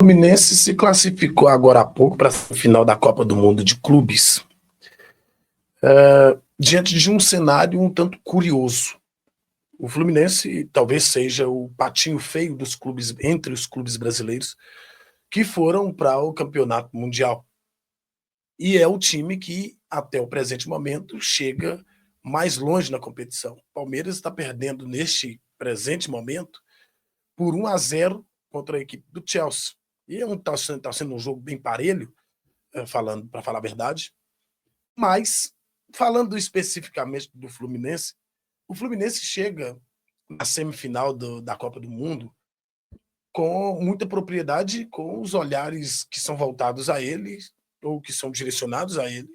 Fluminense se classificou agora há pouco para a final da Copa do Mundo de Clubes, diante de um cenário um tanto curioso. O Fluminense talvez seja o patinho feio dos clubes, entre os clubes brasileiros, que foram para o campeonato mundial. E é o time que, até o presente momento, chega mais longe na competição. O Palmeiras está perdendo neste presente momento por 1-0 contra a equipe do Chelsea. E está sendo um jogo bem parelho, falando para falar a verdade. Mas, falando especificamente do Fluminense, o Fluminense chega na semifinal da Copa do Mundo com muita propriedade, com os olhares que são voltados a ele, ou que são direcionados a ele,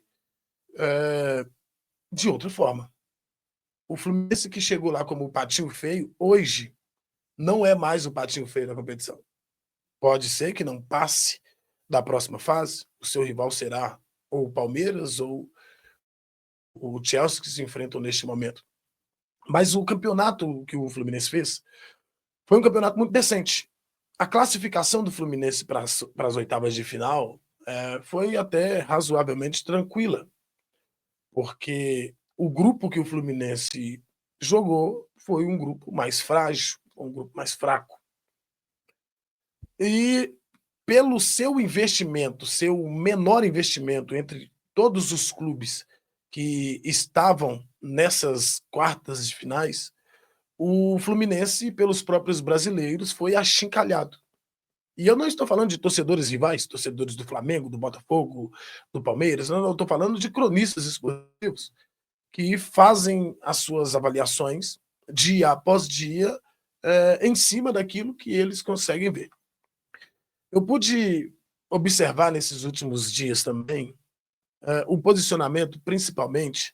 de outra forma. O Fluminense que chegou lá como o patinho feio, hoje não é mais o patinho feio da competição. Pode ser que não passe da próxima fase, o seu rival será ou o Palmeiras ou o Chelsea, que se enfrentam neste momento. Mas o campeonato que o Fluminense fez foi um campeonato muito decente. A classificação do Fluminense para as oitavas de final foi até razoavelmente tranquila, porque o grupo que o Fluminense jogou foi um grupo mais frágil, um grupo mais fraco. E pelo seu investimento, seu menor investimento entre todos os clubes que estavam nessas quartas de finais, o Fluminense, pelos próprios brasileiros, foi achincalhado. E eu não estou falando de torcedores rivais, torcedores do Flamengo, do Botafogo, do Palmeiras, não, eu estou falando de cronistas esportivos que fazem as suas avaliações dia após dia em cima daquilo que eles conseguem ver. Eu pude observar nesses últimos dias também o posicionamento, principalmente,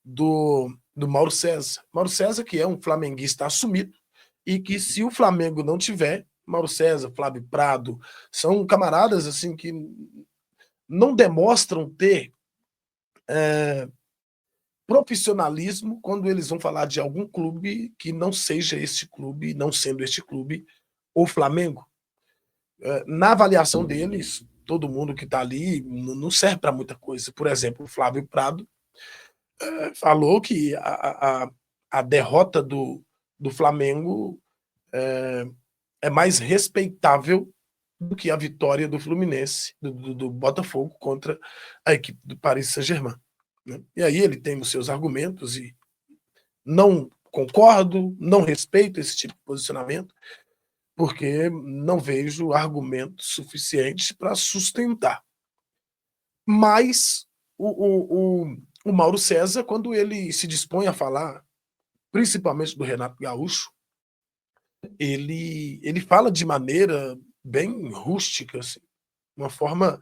do Mauro César. Mauro César, que é um flamenguista assumido, e que se o Flamengo não tiver, Mauro César, Flávio Prado, são camaradas assim que não demonstram ter profissionalismo quando eles vão falar de algum clube que não seja este clube, não sendo este clube o Flamengo. Na avaliação deles, todo mundo que está ali não serve para muita coisa. Por exemplo, o Flávio Prado falou que a derrota do Flamengo é mais respeitável do que a vitória do Fluminense, do Botafogo contra a equipe do Paris Saint-Germain. Né? E aí ele tem os seus argumentos e não concordo, não respeito esse tipo de posicionamento, porque não vejo argumentos suficientes para sustentar. Mas o Mauro César, quando ele se dispõe a falar, principalmente do Renato Gaúcho, ele fala de maneira bem rústica, assim, uma forma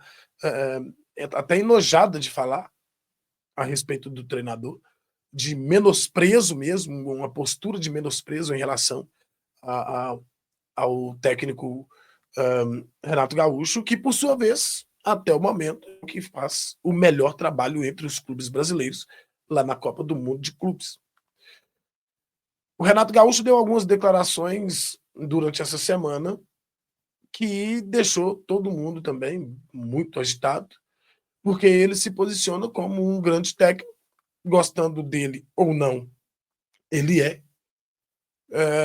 até enojada de falar a respeito do treinador, de menosprezo mesmo, uma postura de menosprezo em relação ao técnico Renato Gaúcho, que, por sua vez, até o momento, que faz o melhor trabalho entre os clubes brasileiros lá na Copa do Mundo de Clubes. O Renato Gaúcho deu algumas declarações durante essa semana que deixou todo mundo também muito agitado, porque ele se posiciona como um grande técnico, gostando dele ou não, ele é.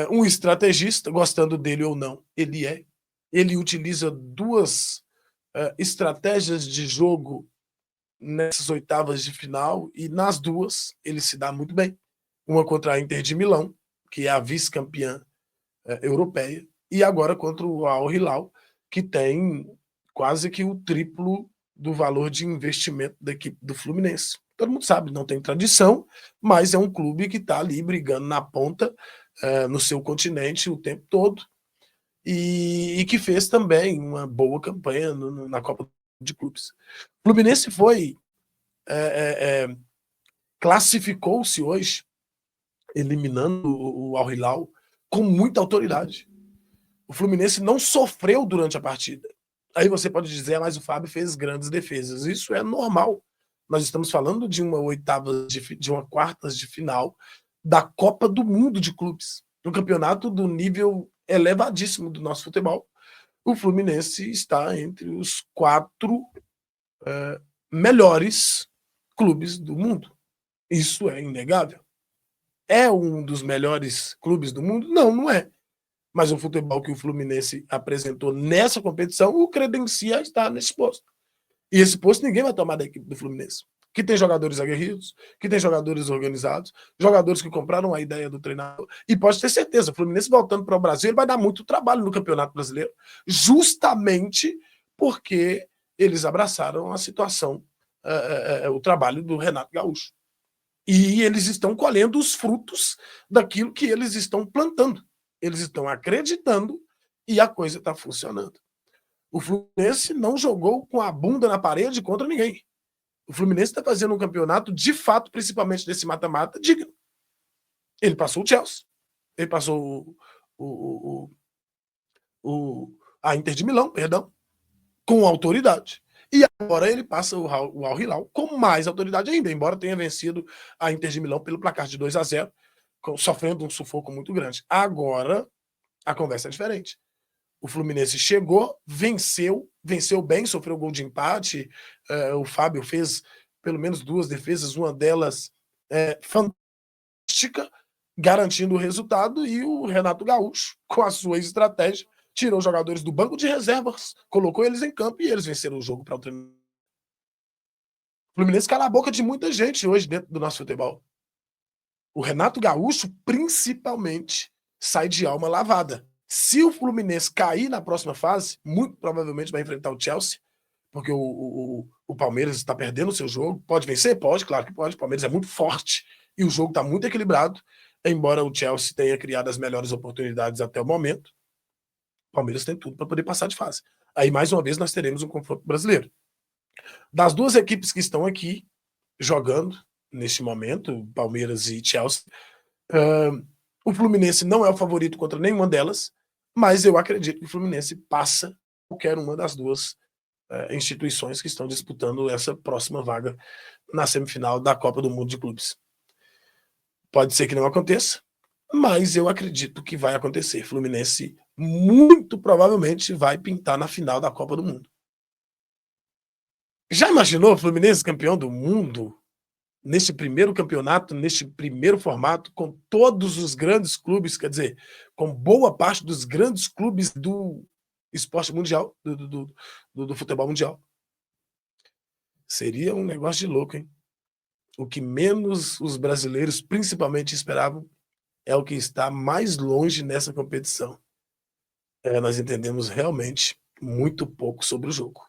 Um estrategista, gostando dele ou não, ele é. Ele utiliza duas estratégias de jogo nessas oitavas de final e nas duas ele se dá muito bem. Uma contra a Inter de Milão, que é a vice-campeã europeia, e agora contra o Al Hilal, que tem quase que o triplo do valor de investimento da equipe do Fluminense. Todo mundo sabe, não tem tradição, mas é um clube que está ali brigando na ponta no seu continente o tempo todo e que fez também uma boa campanha na Copa de Clubes. O Fluminense classificou-se hoje, eliminando o Al Hilal com muita autoridade. O Fluminense não sofreu durante a partida. Aí você pode dizer, mas o Fábio fez grandes defesas. Isso é normal. Nós estamos falando de uma quartas de final da Copa do Mundo de Clubes, um campeonato do nível elevadíssimo do nosso futebol, o Fluminense está entre os 4 melhores clubes do mundo. Isso é inegável. É um dos melhores clubes do mundo? Não, não é. Mas o futebol que o Fluminense apresentou nessa competição o credencia a estar nesse posto. E esse posto ninguém vai tomar da equipe do Fluminense. Que tem jogadores aguerridos, que tem jogadores organizados, jogadores que compraram a ideia do treinador. E pode ter certeza, o Fluminense voltando para o Brasil, ele vai dar muito trabalho no Campeonato Brasileiro, justamente porque eles abraçaram a situação, o trabalho do Renato Gaúcho. E eles estão colhendo os frutos daquilo que eles estão plantando. Eles estão acreditando e a coisa está funcionando. O Fluminense não jogou com a bunda na parede contra ninguém. O Fluminense está fazendo um campeonato, de fato, principalmente desse mata-mata, digno. Ele passou o Chelsea, ele passou a Inter de Milão, perdão, com autoridade. E agora ele passa o Al Hilal com mais autoridade ainda, embora tenha vencido a Inter de Milão pelo placar de 2-0, sofrendo um sufoco muito grande. Agora a conversa é diferente. O Fluminense chegou, venceu bem, sofreu gol de empate. O Fábio fez pelo menos 2 defesas, uma delas fantástica, garantindo o resultado, e o Renato Gaúcho, com a sua estratégia, tirou os jogadores do banco de reservas, colocou eles em campo e eles venceram o jogo para o treinador. O Fluminense cala a boca de muita gente hoje dentro do nosso futebol. O Renato Gaúcho, principalmente, sai de alma lavada. Se o Fluminense cair na próxima fase, muito provavelmente vai enfrentar o Chelsea, porque o Palmeiras está perdendo o seu jogo. Pode vencer? Pode, claro que pode. O Palmeiras é muito forte e o jogo está muito equilibrado, embora o Chelsea tenha criado as melhores oportunidades até o momento. O Palmeiras tem tudo para poder passar de fase. Aí, mais uma vez, nós teremos um confronto brasileiro. Das 2 equipes que estão aqui jogando neste momento, Palmeiras e Chelsea, o Fluminense não é o favorito contra nenhuma delas, mas eu acredito que o Fluminense passa qualquer uma das 2 instituições que estão disputando essa próxima vaga na semifinal da Copa do Mundo de Clubes. Pode ser que não aconteça, mas eu acredito que vai acontecer. Fluminense muito provavelmente vai pintar na final da Copa do Mundo. Já imaginou o Fluminense campeão do mundo neste primeiro campeonato, neste primeiro formato, com todos os grandes clubes, quer dizer, com boa parte dos grandes clubes do esporte mundial, do futebol mundial? Seria um negócio de louco, hein? O que menos os brasileiros, principalmente, esperavam é o que está mais longe nessa competição. Nós entendemos realmente muito pouco sobre o jogo.